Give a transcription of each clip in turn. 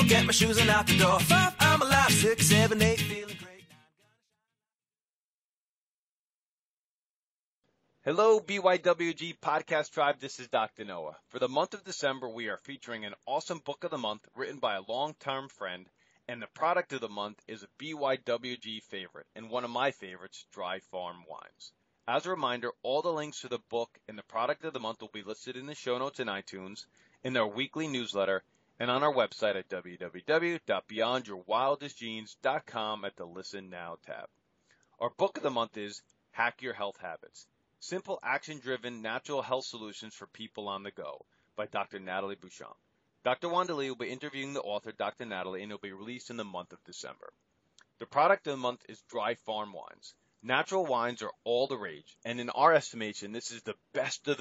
get my shoes and out the door. 5, I'm alive. 6, 7, 8, feeling great. Hello, BYWG Podcast Tribe. This is Dr. Noah. For the month of December, we are featuring an awesome book of the month written by a long-term friend, and the product of the month is a BYWG favorite, and one of my favorites, Dry Farm Wines. As a reminder, all the links to the book and the product of the month will be listed in the show notes in iTunes, in our weekly newsletter, and on our website at www.beyondyourwildestgenes.com at the Listen Now tab. Our book of the month is Hack Your Health Habits: Simple Action-Driven Natural Health Solutions for People on the Go by Dr. Natalie Bouchamp. Dr. Wanda Lee will be interviewing the author, Dr. Natalie, and it will be released in the month of December. The product of the month is Dry Farm Wines. Natural wines are all the rage, and in our estimation, this is the best of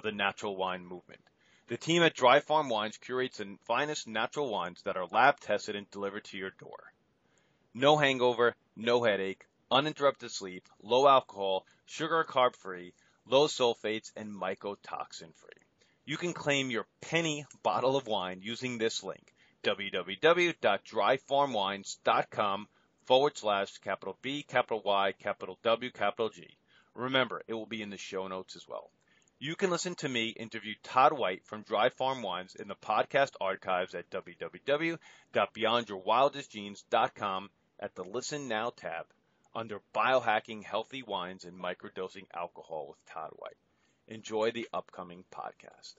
the natural wine movement. The team at Dry Farm Wines curates the finest natural wines that are lab-tested and delivered to your door. No hangover, no headache, uninterrupted sleep, low alcohol, sugar or carb-free, low sulfates, and mycotoxin-free. You can claim your penny bottle of wine using this link, www.dryfarmwines.com/B, W, G. Remember, it will be in the show notes as well. You can listen to me interview Todd White from Dry Farm Wines in the podcast archives at www.beyondyourwildestgenes.com at the Listen Now tab under Biohacking Healthy Wines and Microdosing Alcohol with Todd White. Enjoy the upcoming podcast.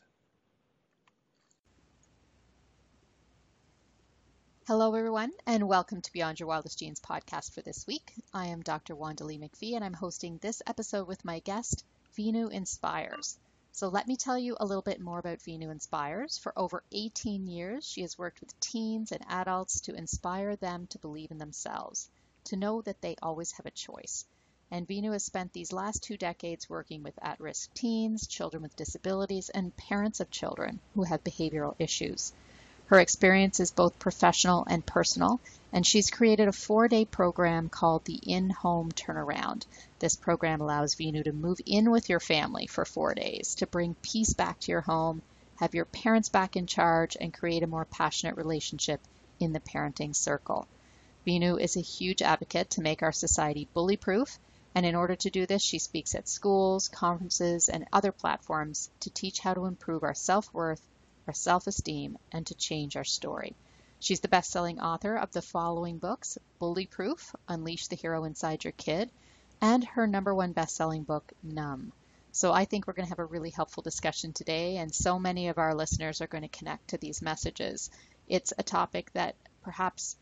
Hello, everyone, and welcome to Beyond Your Wildest Genes podcast for this week. I am Dr. Wanda Lee McPhee, and I'm hosting this episode with my guest, Veenu Inspires. So let me tell you a little bit more about Veenu Inspires. For over 18 years, she has worked with teens and adults to inspire them to believe in themselves, to know that they always have a choice. And Veenu has spent these last 2 decades working with at-risk teens, children with disabilities, and parents of children who have behavioral issues. Her experience is both professional and personal, and she's created a 4-day program called the In-Home Turnaround. This program allows Veenu to move in with your family for 4 days, to bring peace back to your home, have your parents back in charge, and create a more passionate relationship in the parenting circle. Veenu is a huge advocate to make our society bully-proof, and in order to do this, she speaks at schools, conferences, and other platforms to teach how to improve our self-worth, our self-esteem, and to change our story. She's the best-selling author of the following books: Bully Proof, Unleash the Hero Inside Your Kid, and her #1 best-selling book, Numb. So I think we're going to have a really helpful discussion today, and so many of our listeners are going to connect to these messages. It's a topic that perhaps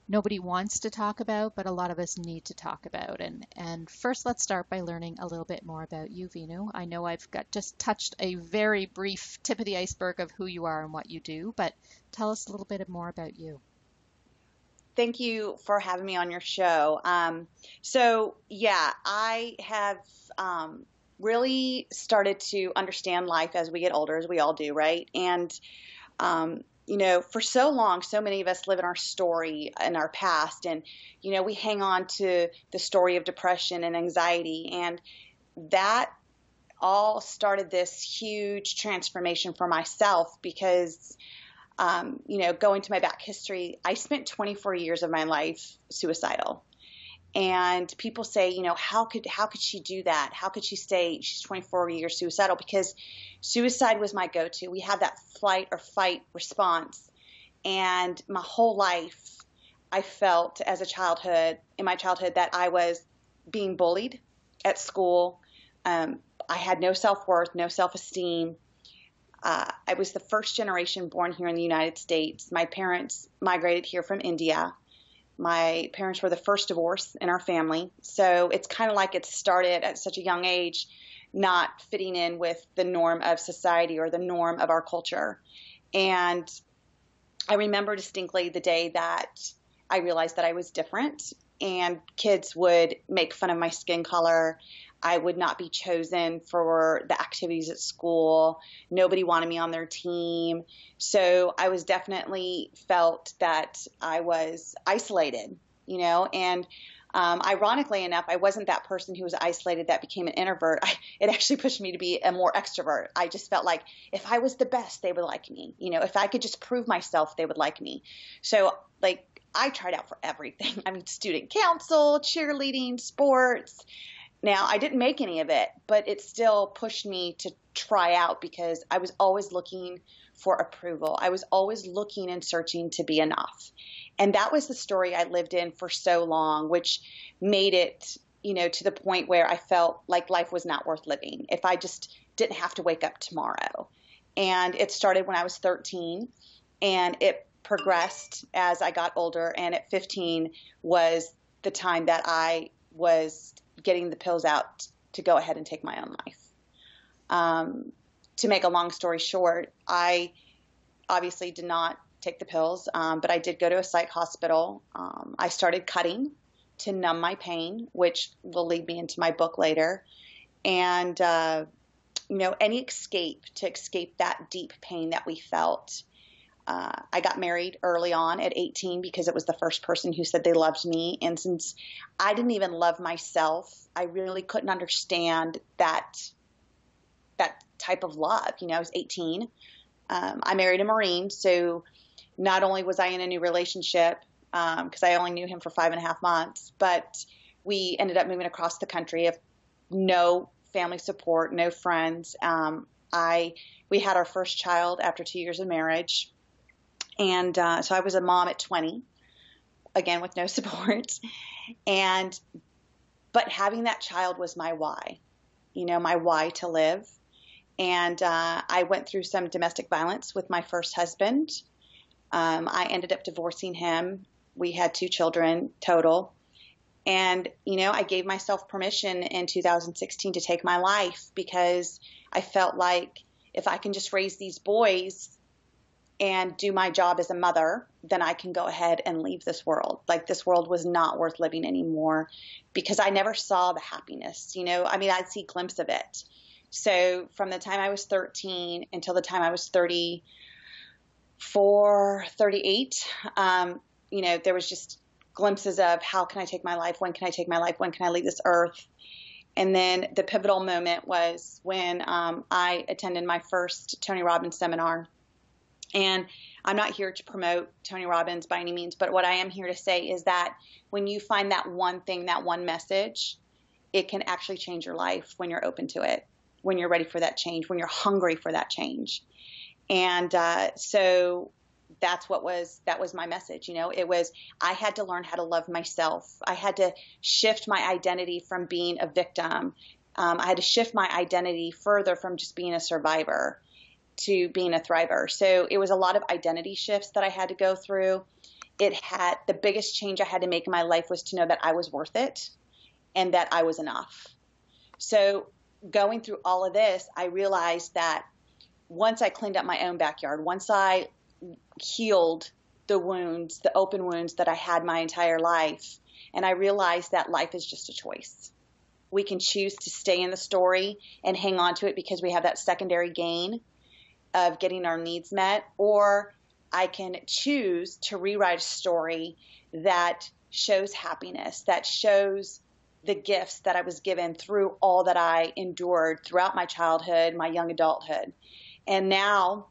nobody wants to talk about, but a lot of us need to talk about. And first, let's start by learning a little bit more about you, Veenu. I know I've just touched a very brief tip of the iceberg of who you are and what you do, but tell us a little bit more about you. Thank you for having me on your show. I have really started to understand life as we get older, as we all do, right? And for so long, so many of us live in our story in our past, and, we hang on to the story of depression and anxiety, and that all started this huge transformation for myself because, going to my back history, I spent 24 years of my life suicidal. And people say, how could she do that? How could she stay? She's 24 years suicidal, because suicide was my go-to. We had that flight or fight response. And my whole life, I felt in my childhood, that I was being bullied at school. I had no self-worth, no self-esteem. I was the first generation born here in the United States. My parents migrated here from India. My parents were the first divorce in our family. So it's kind of like it started at such a young age, not fitting in with the norm of society or the norm of our culture. And I remember distinctly the day that I realized that I was different, and kids would make fun of my skin color. I would not be chosen for the activities at school. Nobody wanted me on their team. So I was definitely felt that I was isolated, and Ironically enough, I wasn't that person who was isolated that became an introvert. It actually pushed me to be a more extrovert. I just felt like if I was the best, they would like me. If I could just prove myself, they would like me. So like I tried out for everything. I mean, student council, cheerleading, sports. Now, I didn't make any of it, but it still pushed me to try out because I was always looking for approval. I was always looking and searching to be enough. And that was the story I lived in for so long, which made it, to the point where I felt like life was not worth living if I just didn't have to wake up tomorrow. And it started when I was 13, and it progressed as I got older. And at 15 was the time that I was getting the pills out to go ahead and take my own life. To make a long story short, I obviously did not take the pills, but I did go to a psych hospital. I started cutting to numb my pain, which will lead me into my book later. And, any escape to escape that deep pain that we felt. I got married early on at 18 because it was the first person who said they loved me. And since I didn't even love myself, I really couldn't understand that type of love. I was 18. I married a Marine. So not only was I in a new relationship, because I only knew him for 5.5 months, but we ended up moving across the country of no family support, no friends. We had our first child after 2 years of marriage. And so I was a mom at 20, again, with no support. But having that child was my why, my why to live. And I went through some domestic violence with my first husband. I ended up divorcing him. We had 2 children total. And, I gave myself permission in 2016 to take my life because I felt like if I can just raise these boys and do my job as a mother, then I can go ahead and leave this world. Like this world was not worth living anymore because I never saw the happiness, I'd see a glimpse of it. So from the time I was 13 until the time I was 34, 38, there was just glimpses of how can I take my life? When can I take my life? When can I leave this earth? And then the pivotal moment was when I attended my first Tony Robbins seminar. And I'm not here to promote Tony Robbins by any means, but what I am here to say is that when you find that one thing, that one message, it can actually change your life when you're open to it, when you're ready for that change, when you're hungry for that change. And so that was my message. It was, I had to learn how to love myself. I had to shift my identity from being a victim. I had to shift my identity further from just being a survivor to being a thriver. So it was a lot of identity shifts that I had to go through. The biggest change I had to make in my life was to know that I was worth it and that I was enough. So going through all of this, I realized that once I cleaned up my own backyard, once I healed the wounds, the open wounds that I had my entire life, and I realized that life is just a choice. We can choose to stay in the story and hang on to it because we have that secondary gain of getting our needs met, or I can choose to rewrite a story that shows happiness, that shows the gifts that I was given through all that I endured throughout my childhood, my young adulthood. And now,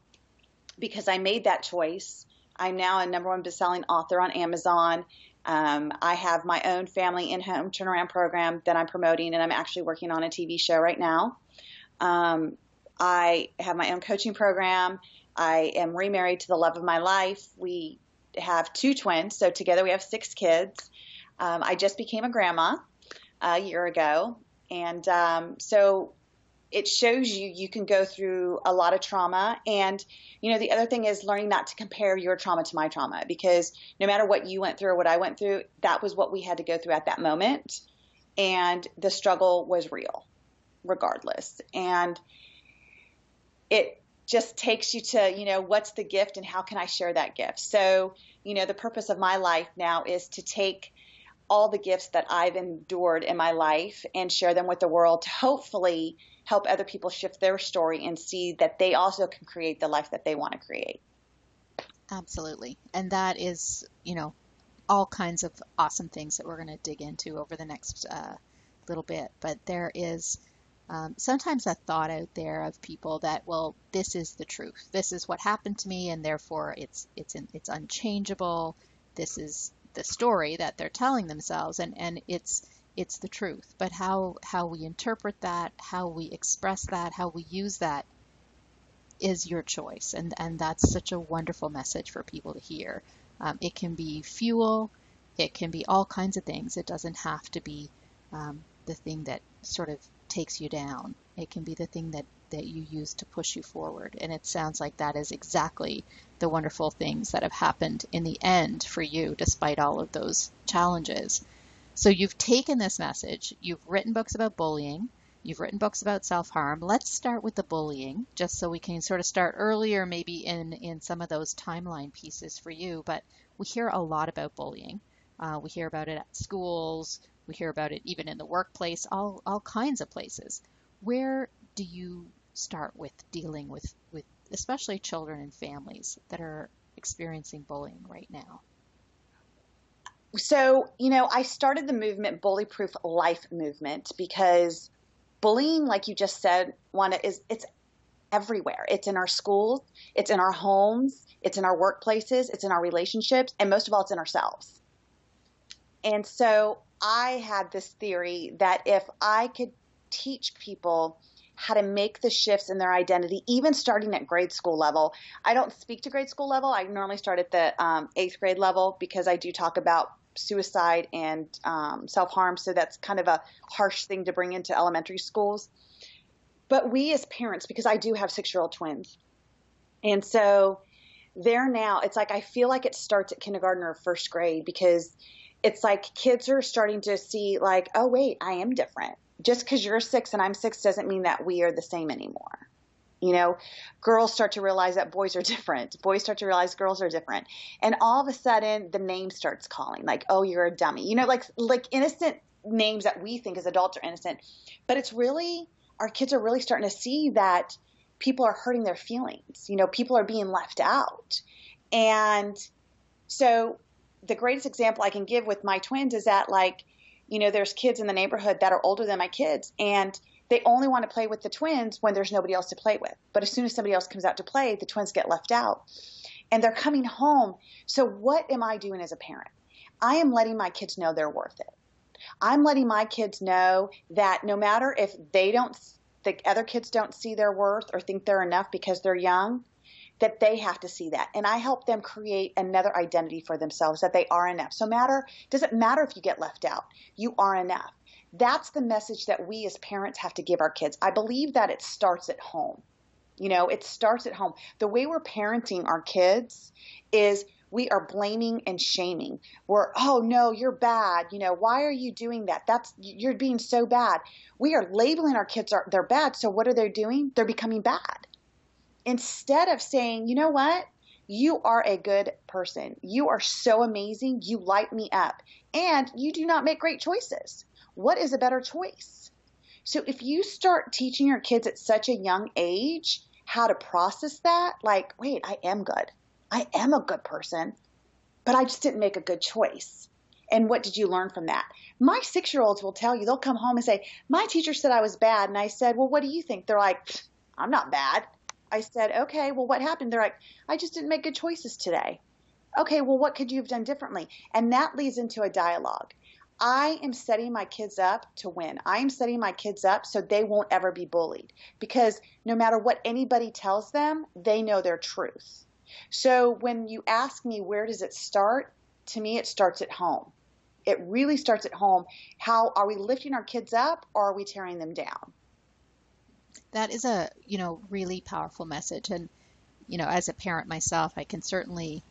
because I made that choice, I'm now a #1 best-selling author on Amazon. I have my own family in-home turnaround program that I'm promoting, and I'm actually working on a TV show right now. I have my own coaching program. I am remarried to the love of my life. We have 2 twins, so together we have 6 kids. I just became a grandma a year ago, and so it shows you can go through a lot of trauma. And, the other thing is learning not to compare your trauma to my trauma, because no matter what you went through or what I went through, that was what we had to go through at that moment. And the struggle was real regardless. And it just takes you to, what's the gift and how can I share that gift? So, the purpose of my life now is to take all the gifts that I've endured in my life and share them with the world to hopefully help other people shift their story and see that they also can create the life that they want to create. Absolutely. And that is, all kinds of awesome things that we're going to dig into over the next little bit. But there is sometimes a thought out there of people that, well, this is the truth. This is what happened to me, and therefore it's unchangeable. This is the story that they're telling themselves, and it's the truth. But how we interpret that, how we express that, how we use that is your choice. And that's such a wonderful message for people to hear. It can be fuel. It can be all kinds of things. It doesn't have to be the thing that sort of takes you down. It can be the thing that you use to push you forward. And it sounds like that is exactly the wonderful things that have happened in the end for you, despite all of those challenges. So you've taken this message, you've written books about bullying, you've written books about self-harm. Let's start with the bullying, just so we can sort of start earlier, maybe in some of those timeline pieces for you. But we hear a lot about bullying. We hear about it at schools. We hear about it even in the workplace, all kinds of places. Where do you start with dealing with especially children and families that are experiencing bullying right now? So, I started the movement, Bully Proof Life movement, because bullying, like you just said, Wanda, it's everywhere. It's in our schools, it's in our homes, it's in our workplaces, it's in our relationships, and most of all, it's in ourselves. And so I had this theory that if I could teach people how to make the shifts in their identity, even starting at grade school level. I don't speak to grade school level. I normally start at the 8th grade level because I do talk about suicide and self-harm. So that's kind of a harsh thing to bring into elementary schools. But we as parents, because I do have 6-year-old twins, and so they're now, it's like I feel like it starts at kindergarten or 1st grade, because it's like kids are starting to see like, oh, wait, I am different. Just because you're 6 and I'm 6 doesn't mean that we are the same anymore. Girls start to realize that boys are different. Boys start to realize girls are different. And all of a sudden the name starts calling, like, oh, you're a dummy, like innocent names that we think as adults are innocent. But it's really, our kids are really starting to see that people are hurting their feelings. People are being left out. And so the greatest example I can give with my twins is that, like, there's kids in the neighborhood that are older than my kids, and they only want to play with the twins when there's nobody else to play with. But as soon as somebody else comes out to play, the twins get left out, and they're coming home. So what am I doing as a parent? I am letting my kids know they're worth it. I'm letting my kids know that no matter if the other kids don't see their worth or think they're enough because they're young, that they have to see that. And I help them create another identity for themselves, that they are enough. So doesn't matter if you get left out, you are enough. That's the message that we as parents have to give our kids. I believe that it starts at home. It starts at home. The way we're parenting our kids is we are blaming and shaming. We're, oh no, you're bad. Why are you doing that? You're being so bad. We are labeling our kids, they're bad. So what are they doing? They're becoming bad. Instead of saying, you know what? You are a good person. You are so amazing. You light me up. And you do not make great choices. What is a better choice? So if you start teaching your kids at such a young age how to process that, like, wait, I am good. I am a good person, but I just didn't make a good choice. And what did you learn from that? My 6-year-olds will tell you, they'll come home and say, my teacher said I was bad. And I said, well, what do you think? They're like, I'm not bad. I said, okay, well, what happened? They're like, I just didn't make good choices today. Okay, well, what could you have done differently? And that leads into a dialogue. I am setting my kids up to win. I am setting my kids up so they won't ever be bullied, because no matter what anybody tells them, they know their truth. So when you ask me, where does it start? To me, it starts at home. It really starts at home. How are we lifting our kids up, or are we tearing them down? That is a, really powerful message. And, as a parent myself, I can certainly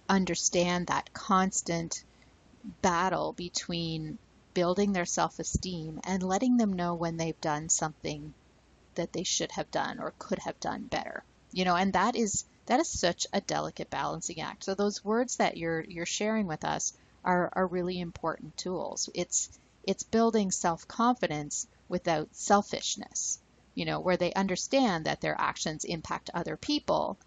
understand that constant battle between building their self-esteem and letting them know when they've done something that they should have done or could have done better. And that is such a delicate balancing act. So those words that you're sharing with us are really important tools. It's building self-confidence without selfishness. Where they understand that their actions impact other people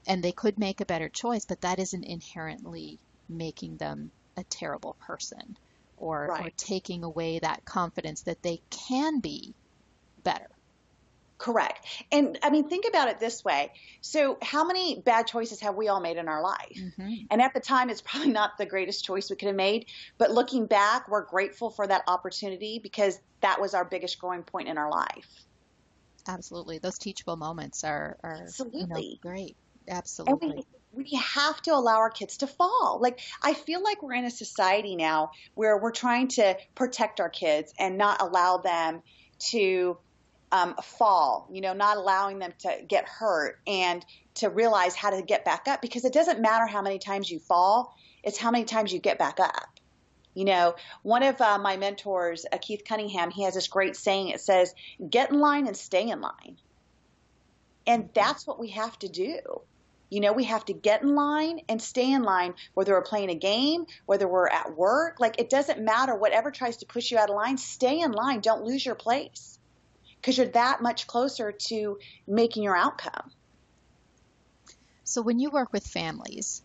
and they could make a better choice, but that isn't inherently making them a terrible person or Right. taking away that confidence that they can be better. Correct. And I mean, think about it this way. So how many bad choices have we all made in our life? Mm-hmm. And at the time, it's probably not the greatest choice we could have made. But looking back, we're grateful for that opportunity because that was our biggest growing point in our life. Absolutely. Those teachable moments are Absolutely. great. And Absolutely. we have to allow our kids to fall. Like, I feel like we're in a society now where we're trying to protect our kids and not allow them to fall, not allowing them to get hurt and to realize how to get back up, because it doesn't matter how many times you fall, it's how many times you get back up. One of my mentors, Keith Cunningham, he has this great saying. It says, get in line and stay in line. And that's what we have to do. We have to get in line and stay in line, whether we're playing a game, whether we're at work. Like, it doesn't matter. Whatever tries to push you out of line, stay in line. Don't lose your place, because you're that much closer to making your outcome. So when you work with families,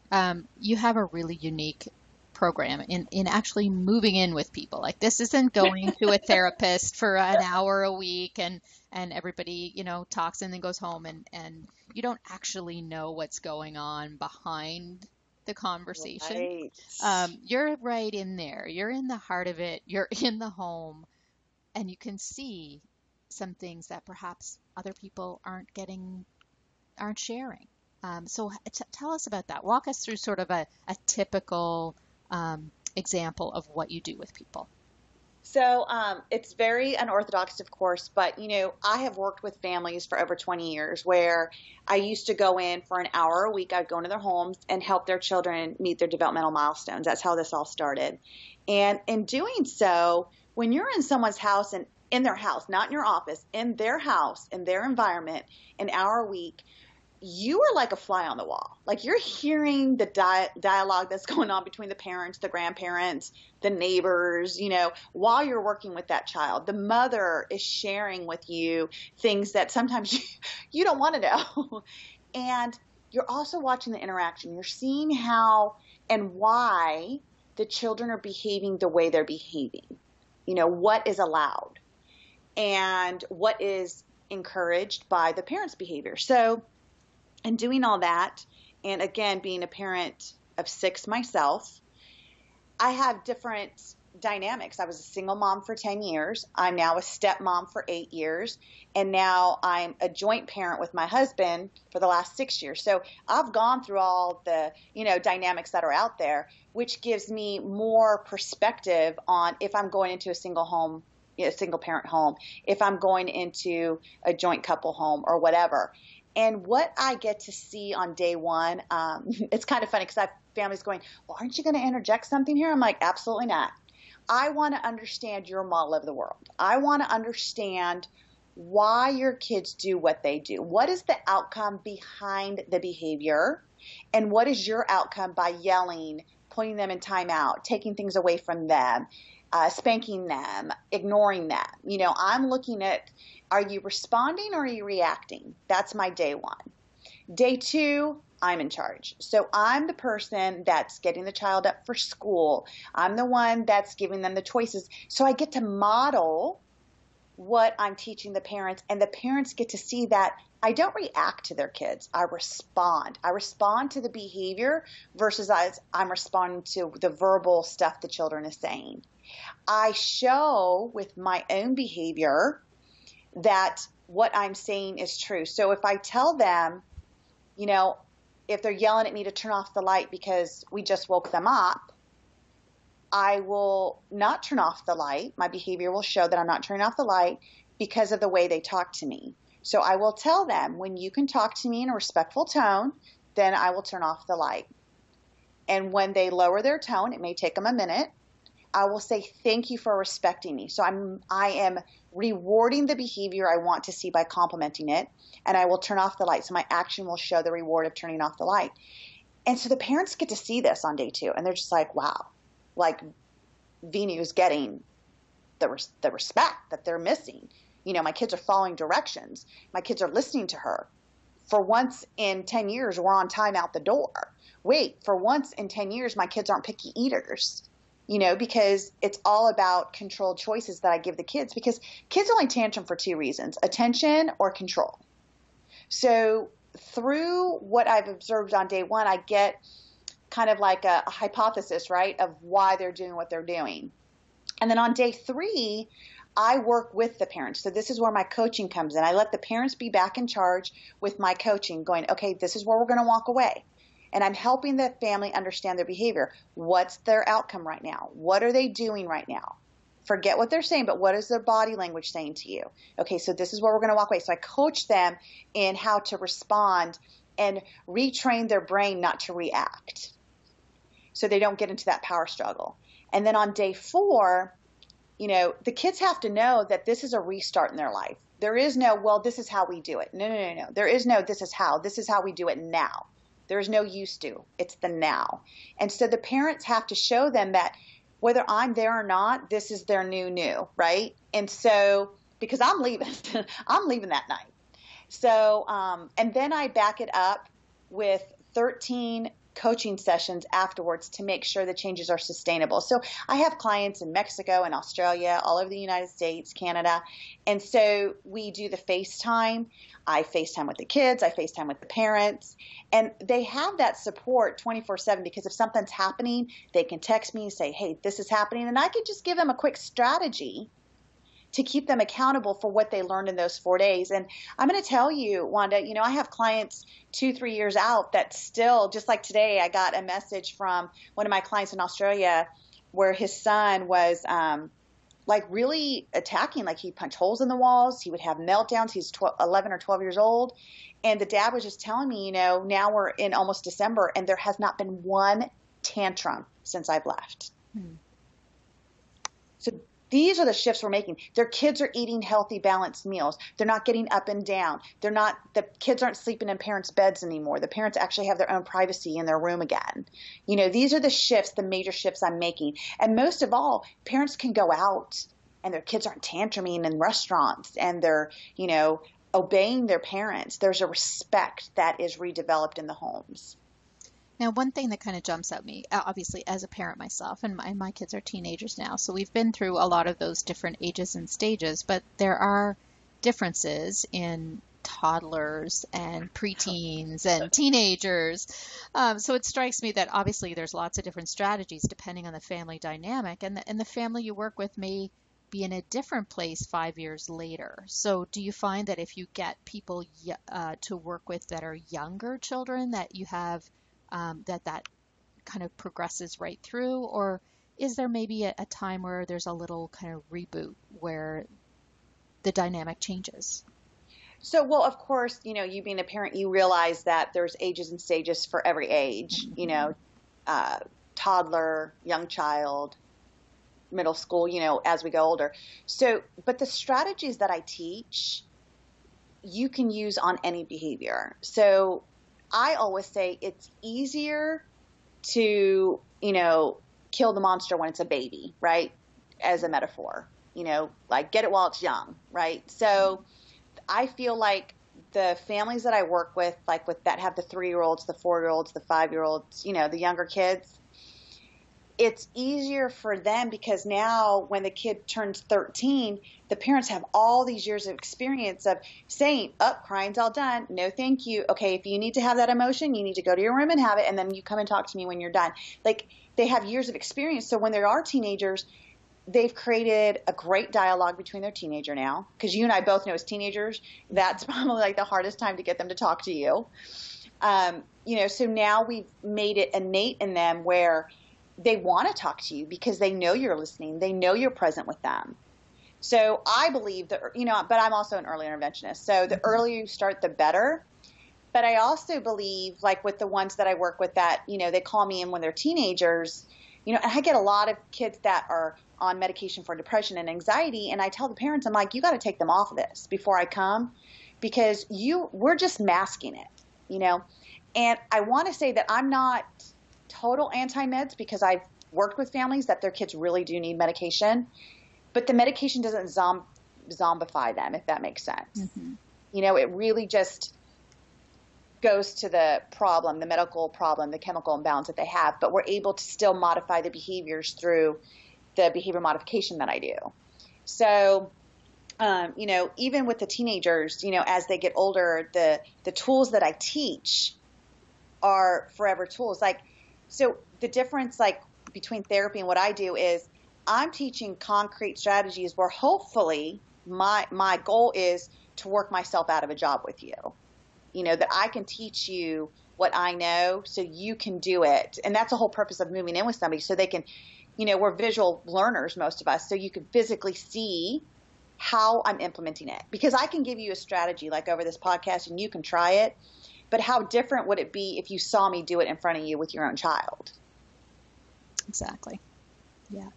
you have a really unique program in actually moving in with people. Like, this isn't going to a therapist for an hour a week and everybody, talks and then goes home and you don't actually know what's going on behind the conversation. Right. You're right in there. You're in the heart of it. You're in the home, and you can see some things that perhaps other people aren't sharing. So tell us about that. Walk us through sort of a typical example of what you do with people. So it's very unorthodox, of course, but, I have worked with families for over 20 years where I used to go in for an hour a week. I'd go into their homes and help their children meet their developmental milestones. That's how this all started. And in doing so, when you're in someone's house and in their house, not in your office, in their house, in their environment, an hour a week, you are like a fly on the wall. Like, you're hearing the dialogue that's going on between the parents, the grandparents, the neighbors, while you're working with that child. The mother is sharing with you things that sometimes you don't want to know. And you're also watching the interaction. You're seeing how and why the children are behaving the way they're behaving. What is allowed and what is encouraged by the parents' behavior. So, and doing all that, and again, being a parent of 6 myself, I have different dynamics. I was a single mom for 10 years. I'm now a stepmom for 8 years. And now I'm a joint parent with my husband for the last 6 years. So I've gone through all the, dynamics that are out there, which gives me more perspective on if I'm going into a single home, a single parent home, if I'm going into a joint couple home or whatever. And what I get to see on day one, it's kind of funny because I have families going, well, aren't you going to interject something here? I'm like, absolutely not. I want to understand your model of the world. I want to understand why your kids do what they do. What is the outcome behind the behavior? And what is your outcome by yelling, putting them in timeout, taking things away from them, spanking them, ignoring them? I'm looking at, are you responding or are you reacting? That's my day one. Day two, I'm in charge. So I'm the person that's getting the child up for school. I'm the one that's giving them the choices. So I get to model what I'm teaching the parents, and the parents get to see that I don't react to their kids. I respond. I respond to the behavior versus I'm responding to the verbal stuff the children is saying. I show with my own behavior that what I'm saying is true. So if I tell them, if they're yelling at me to turn off the light because we just woke them up, I will not turn off the light. My behavior will show that I'm not turning off the light because of the way they talk to me. So I will tell them, when you can talk to me in a respectful tone, then I will turn off the light. And when they lower their tone, it may take them a minute, I will say, thank you for respecting me. So I am rewarding the behavior I want to see by complimenting it, and I will turn off the light. So my action will show the reward of turning off the light. And so the parents get to see this on day two, and they're just like, wow, like Veenu's getting the respect that they're missing. My kids are following directions. My kids are listening to her. For once in 10 years, we're on time out the door. Wait, for once in 10 years, my kids aren't picky eaters. because it's all about controlled choices that I give the kids, because kids only tantrum for two reasons: attention or control. So through what I've observed on day one, I get kind of like a hypothesis, right, of why they're doing what they're doing. And then on day three, I work with the parents. So this is where my coaching comes in. I let the parents be back in charge with my coaching, going, okay, this is where we're going to walk away. And I'm helping the family understand their behavior. What's their outcome right now? What are they doing right now? Forget what they're saying, but what is their body language saying to you? Okay, so this is where we're going to walk away. So I coach them in how to respond and retrain their brain not to react, so they don't get into that power struggle. And then on day four, the kids have to know that this is a restart in their life. There is no, well, this is how we do it. No. There is no, this is how we do it now. There is no used to. It's the now. And so the parents have to show them that whether I'm there or not, this is their new, right? And so, because I'm leaving, I'm leaving that night. So, and then I back it up with 13 coaching sessions afterwards to make sure the changes are sustainable. So I have clients in Mexico and Australia, all over the United States, Canada. And so we do the FaceTime. I FaceTime with the kids. I FaceTime with the parents. And they have that support 24/7, because if something's happening, they can text me and say, hey, this is happening. And I could just give them a quick strategy to keep them accountable for what they learned in those 4 days. And I'm going to tell you, Wanda, I have clients 2-3 years out that still, just like today, I got a message from one of my clients in Australia where his son was really attacking, like he punched holes in the walls. He would have meltdowns. He's 11 or 12 years old. And the dad was just telling me, now we're in almost December and there has not been one tantrum since I've left. So these are the shifts we're making. Their kids are eating healthy, balanced meals. They're not getting up and down. The kids aren't sleeping in parents' beds anymore. The parents actually have their own privacy in their room again. These are the shifts, the major shifts I'm making. And most of all, parents can go out and their kids aren't tantruming in restaurants, and they're, obeying their parents. There's a respect that is redeveloped in the homes. Now, one thing that kind of jumps at me, obviously as a parent myself, and my kids are teenagers now, so we've been through a lot of those different ages and stages, but there are differences in toddlers and preteens and teenagers. So it strikes me that obviously there's lots of different strategies depending on the family dynamic, and the family you work with may be in a different place 5 years later. So do you find that if you get people to work with that are younger children, that you have that kind of progresses right through, or is there maybe a time where there's a little kind of reboot where the dynamic changes? So, well, of course, you being a parent, you realize that there's ages and stages for every age, toddler, young child, middle school, as we go older. So, but the strategies that I teach, you can use on any behavior. So I always say it's easier to, kill the monster when it's a baby, right? As a metaphor, like get it while it's young, right? So I feel like the families that I work with, like that have the 3-year-olds, the 4-year-olds, the 5-year-olds, the younger kids, it's easier for them because now when the kid turns 13, the parents have all these years of experience of saying, crying's all done. No, thank you. Okay, if you need to have that emotion, you need to go to your room and have it, and then you come and talk to me when you're done. Like, they have years of experience. So when there are teenagers, they've created a great dialogue between their teenager now, because you and I both know as teenagers, that's probably like the hardest time to get them to talk to you. So now we've made it innate in them where they want to talk to you because they know you're listening. They know you're present with them. So I believe that, but I'm also an early interventionist. So the earlier you start, the better. But I also believe, like with the ones that I work with that, they call me in when they're teenagers, and I get a lot of kids that are on medication for depression and anxiety. And I tell the parents, I'm like, you got to take them off of this before I come, because we're just masking it, And I want to say that I'm not total anti-meds, because I've worked with families that their kids really do need medication, but the medication doesn't zombify them, if that makes sense. Mm-hmm. It really just goes to the problem, the medical problem, the chemical imbalance that they have, but we're able to still modify the behaviors through the behavior modification that I do. So, even with the teenagers, as they get older, the tools that I teach are forever tools. So the difference, between therapy and what I do is I'm teaching concrete strategies where hopefully my goal is to work myself out of a job with you. That I can teach you what I know so you can do it. And that's the whole purpose of moving in with somebody, so they can, we're visual learners, most of us, so you can physically see how I'm implementing it. Because I can give you a strategy like over this podcast and you can try it, but how different would it be if you saw me do it in front of you with your own child? Exactly. Yeah.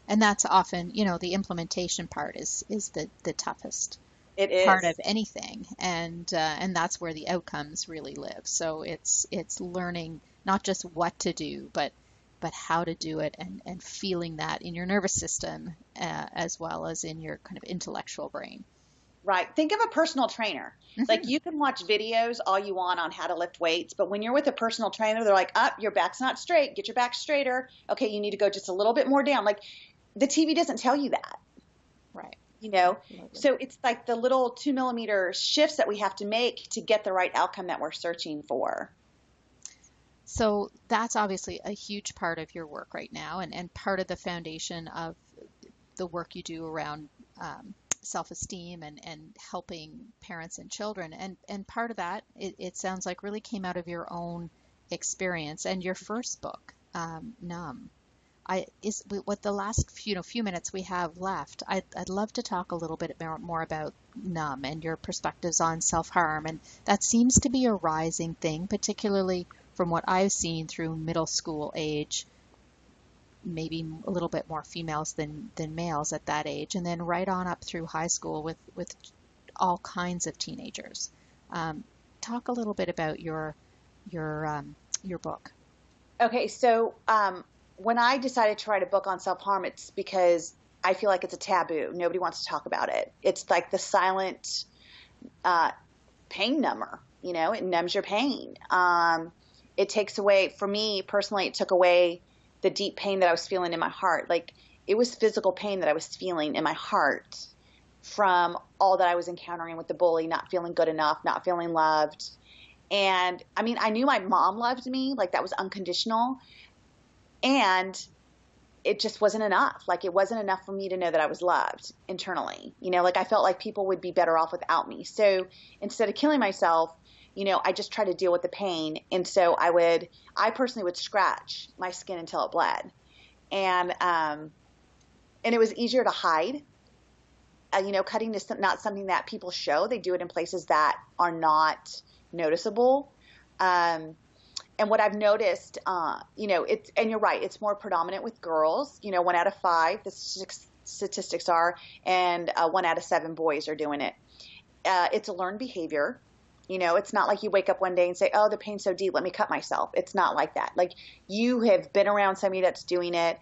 And that's often, the implementation part is the toughest. It is part of anything, and that's where the outcomes really live. So it's learning not just what to do, but how to do it, and feeling that in your nervous system as well as in your kind of intellectual brain. Right. Think of a personal trainer. Mm-hmm. You can watch videos all you want on how to lift weights, but when you're with a personal trainer, they're like, your back's not straight. Get your back straighter. Okay, you need to go just a little bit more down. The TV doesn't tell you that. Right. So it's like the little 2 millimeter shifts that we have to make to get the right outcome that we're searching for. So that's obviously a huge part of your work right now, and part of the foundation of the work you do around self-esteem and helping parents and children. And part of that, it sounds like, really came out of your own experience and your first book, Numb. With the last few minutes we have left, I'd love to talk a little bit more about Numb and your perspectives on self-harm. And that seems to be a rising thing, particularly from what I've seen through middle school age, maybe a little bit more females than males at that age, and then right on up through high school with all kinds of teenagers. Talk a little bit about your book. Okay, so when I decided to write a book on self-harm, it's because I feel like it's a taboo. Nobody wants to talk about it. It's like the silent pain number. It numbs your pain. It takes away, for me personally, it took away the deep pain that I was feeling in my heart. It was physical pain that I was feeling in my heart from all that I was encountering with the bully, not feeling good enough, not feeling loved. And I knew my mom loved me, that was unconditional. And it just wasn't enough. It wasn't enough for me to know that I was loved internally. I felt like people would be better off without me. So instead of killing myself, I just tried to deal with the pain. And so I personally would scratch my skin until it bled. And it was easier to hide. Cutting is not something that people show. They do it in places that are not noticeable. And what I've noticed, and you're right, it's more predominant with girls. 1 out of 5, the statistics are, and 1 out of 7 boys are doing it. It's a learned behavior. It's not like you wake up one day and say, oh, the pain's so deep, let me cut myself. It's not like that. You have been around somebody that's doing it.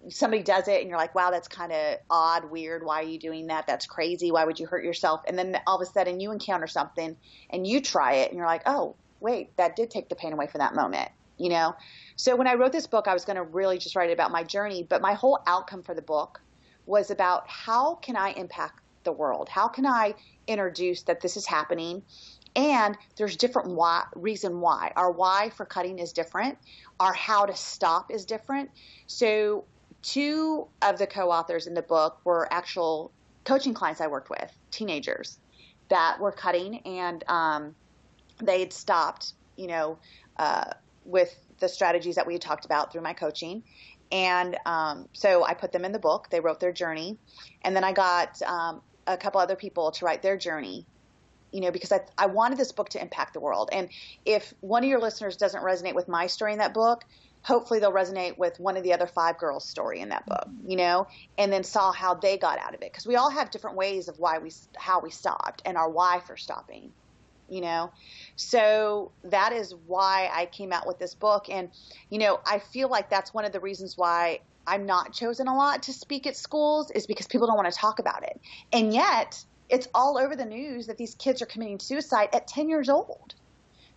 Somebody does it and you're like, wow, that's kind of odd, weird. Why are you doing that? That's crazy. Why would you hurt yourself? And then all of a sudden you encounter something and you try it and you're like, oh, wait, that did take the pain away for that moment, So when I wrote this book, I was going to really just write about my journey, but my whole outcome for the book was about how can I impact the world? How can I introduce that this is happening? And there's different reason why. Our why for cutting is different. Our how to stop is different. So 2 of the co-authors in the book were actual coaching clients I worked with, teenagers that were cutting, and they had stopped, with the strategies that we had talked about through my coaching. And so I put them in the book. They wrote their journey. And then I got a couple other people to write their journey, because I wanted this book to impact the world. And if one of your listeners doesn't resonate with my story in that book, hopefully they'll resonate with one of the other 5 girls' story in that book, and then saw how they got out of it. Because we all have different ways of how we stopped and our why for stopping. So that is why I came out with this book. And, I feel like that's one of the reasons why I'm not chosen a lot to speak at schools, is because people don't want to talk about it. And yet It's all over the news that these kids are committing suicide at 10 years old.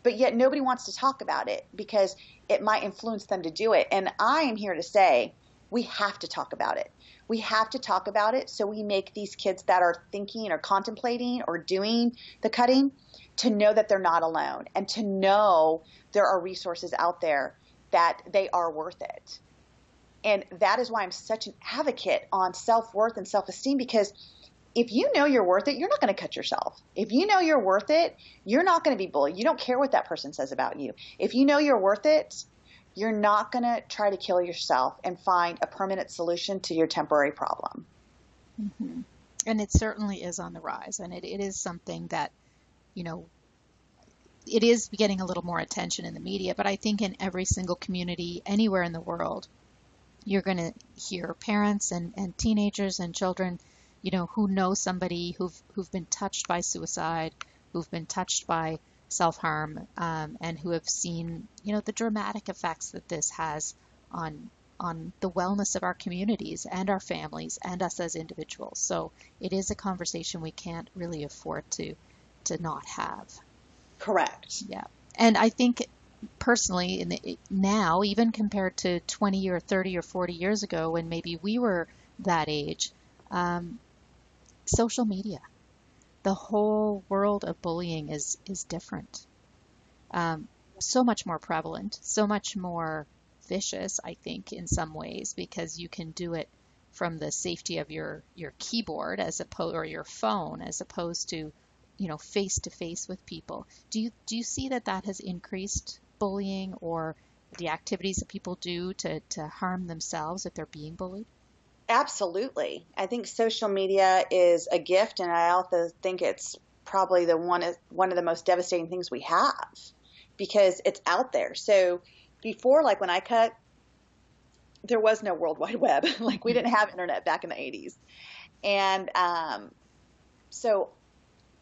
But yet nobody wants to talk about it because it might influence them to do it. And I am here to say we have to talk about it. We have to talk about it so we make these kids that are thinking or contemplating or doing the cutting to know that they're not alone and to know there are resources out there that they are worth it. And that is why I'm such an advocate on self-worth and self-esteem, because if you know you're worth it, you're not going to cut yourself. If you know you're worth it, you're not going to be bullied. You don't care what that person says about you. If you know you're worth it, you're not going to try to kill yourself and find a permanent solution to your temporary problem. Mm-hmm. And it certainly is on the rise. And it is something that, it is getting a little more attention in the media. But I think in every single community, anywhere in the world, you're going to hear parents and teenagers and children who know somebody who've been touched by suicide, who've been touched by self-harm, and who have seen, the dramatic effects that this has on the wellness of our communities and our families and us as individuals. So it is a conversation we can't really afford to not have. Correct. Yeah. And I think personally, now, even compared to 20 or 30 or 40 years ago when maybe we were that age, social media, the whole world of bullying is different. So much more prevalent, so much more vicious, I think, in some ways, because you can do it from the safety of your keyboard or your phone, as opposed to, face to face with people. Do you see that has increased bullying or the activities that people do to harm themselves if they're being bullied? Absolutely. I think social media is a gift, and I also think it's probably one of the most devastating things we have because it's out there. So before, like when I cut, there was no World Wide Web. Like we didn't have internet back in the 80s. And so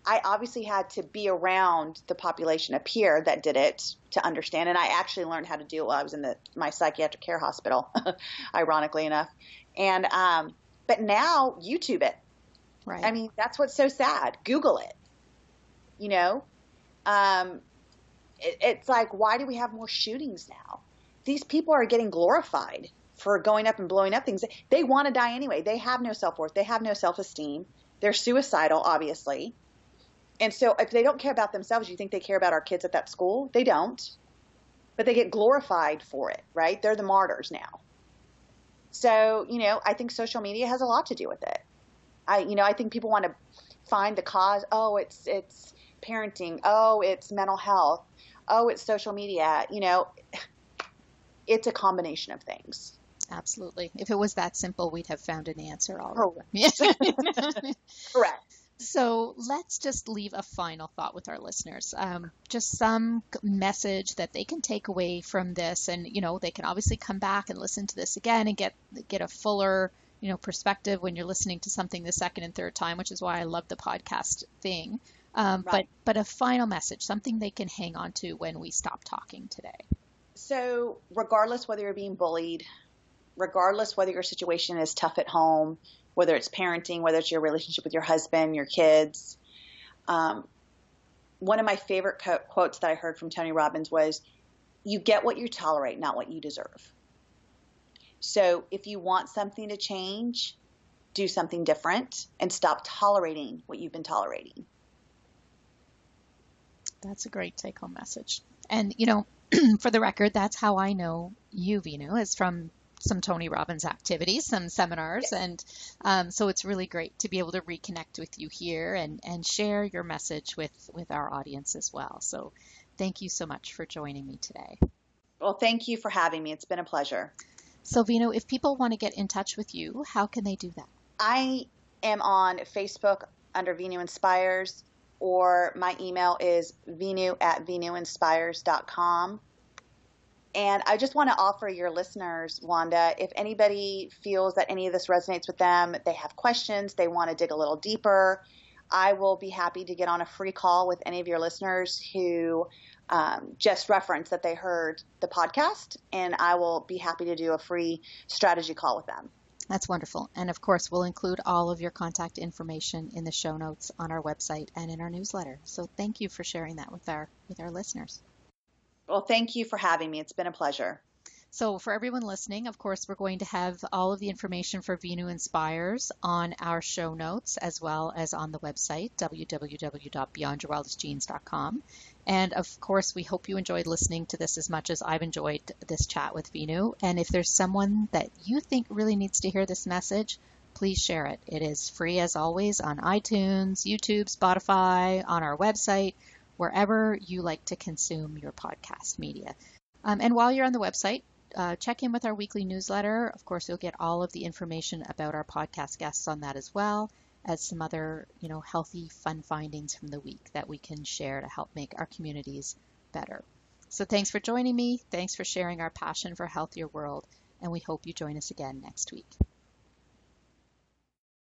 I obviously had to be around the population up here that did it to understand. And I actually learned how to do it while I was in my psychiatric care hospital, ironically enough. And, but now YouTube it. Right. I mean, that's what's so sad. Google it, it's like, why do we have more shootings now? These people are getting glorified for going up and blowing up things. They want to die anyway. They have no self-worth. They have no self-esteem. They're suicidal, obviously. And so if they don't care about themselves, you think they care about our kids at that school? They don't. But they get glorified for it, right? They're the martyrs now. So, I think social media has a lot to do with it. I think people want to find the cause. Oh, it's parenting. Oh, it's mental health. Oh, it's social media. It's a combination of things. Absolutely. If it was that simple, we'd have found an answer already. Correct. So let's just leave a final thought with our listeners. Just some message that they can take away from this, and they can obviously come back and listen to this again and get a fuller perspective when you're listening to something the second and third time, which is why I love the podcast thing. Right. But a final message, something they can hang on to when we stop talking today. So regardless whether you're being bullied, regardless whether your situation is tough at home, whether it's parenting, whether it's your relationship with your husband, your kids. One of my favorite quotes that I heard from Tony Robbins was, you get what you tolerate, not what you deserve. So if you want something to change, do something different and stop tolerating what you've been tolerating. That's a great take-home message. And, for the record, that's how I know you, Veenu, is from some Tony Robbins activities, some seminars. Yes. And so it's really great to be able to reconnect with you here and share your message with our audience as well. So thank you so much for joining me today. Well, thank you for having me. It's been a pleasure. So Veenu, if people want to get in touch with you, how can they do that? I am on Facebook under Veenu Inspires, or my email is veenu@veenuinspires.com. And I just want to offer your listeners, Wanda, if anybody feels that any of this resonates with them, they have questions, they want to dig a little deeper, I will be happy to get on a free call with any of your listeners who just reference that they heard the podcast, and I will be happy to do a free strategy call with them. That's wonderful. And of course, we'll include all of your contact information in the show notes on our website and in our newsletter. So thank you for sharing that with our listeners. Well, thank you for having me. It's been a pleasure. So for everyone listening, of course, we're going to have all of the information for Veenu Inspires on our show notes as well as on the website, www.beyondyourwildestgenes.com. And of course, we hope you enjoyed listening to this as much as I've enjoyed this chat with Veenu. And if there's someone that you think really needs to hear this message, please share it. It is free as always on iTunes, YouTube, Spotify, on our website, wherever you like to consume your podcast media. And while you're on the website, check in with our weekly newsletter. Of course, you'll get all of the information about our podcast guests on that as well as some other, healthy, fun findings from the week that we can share to help make our communities better. So thanks for joining me. Thanks for sharing our passion for a healthier world. And we hope you join us again next week.